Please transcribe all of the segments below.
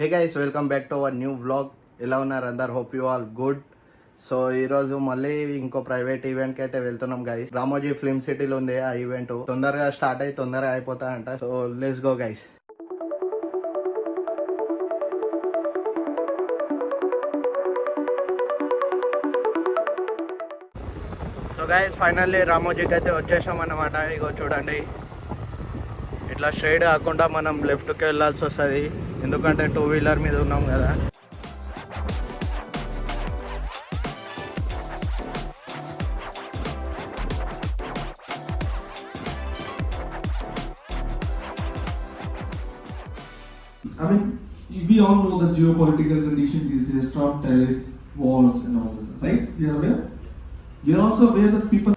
Hey guys, welcome back to our new vlog. ఎలా ఉన్నారు అందరు? Hope you all good. So ఈరోజు మళ్ళీ ఇంకో ప్రైవేట్ ఈవెంట్కి అయితే వెళ్తున్నాం గైస్. రామోజీ ఫిల్మ్ సిటీలో ఉంది ఆ ఈవెంట్. తొందరగా స్టార్ట్ అయ్యి తొందరగా అయిపోతాయంట. So let's go guys. So guys, finally రామోజీకి అయితే వచ్చేసాం అన్నమాట. ఇగో చూడండి, ఇట్లా స్ట్రైట్ కాకుండా మనం లెఫ్ట్కి వెళ్ళాల్సి వస్తుంది, ఎందుకంటే 2 వీలర్ మీద ఉన్నాం కదా. I mean, we all know the geopolitical condition these days, Trump, tariff, wars and all this, right? We are aware? We are also aware that people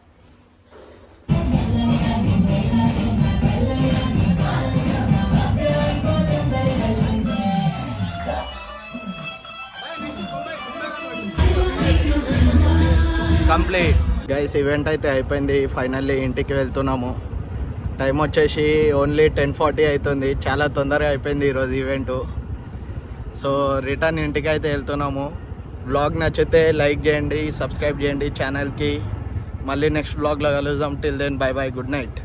complete guys, event అయితే అయిపోయింది. ఫైనల్లీ ఇంటికి వెళ్తున్నాము. Time వచ్చేసి only 10:40 అవుతుంది. చాలా తొందరగా అయిపోయింది ఈరోజు ఈవెంట్. సో రిటర్న్ ఇంటికి అయితే వెళ్తున్నాము. వ్లాగ్ నచ్చితే లైక్ చేయండి, సబ్స్క్రైబ్ చేయండి ఛానల్కి. మళ్ళీ నెక్స్ట్ వ్లాగ్లో కలుద్దాం. Till then bye bye, good night.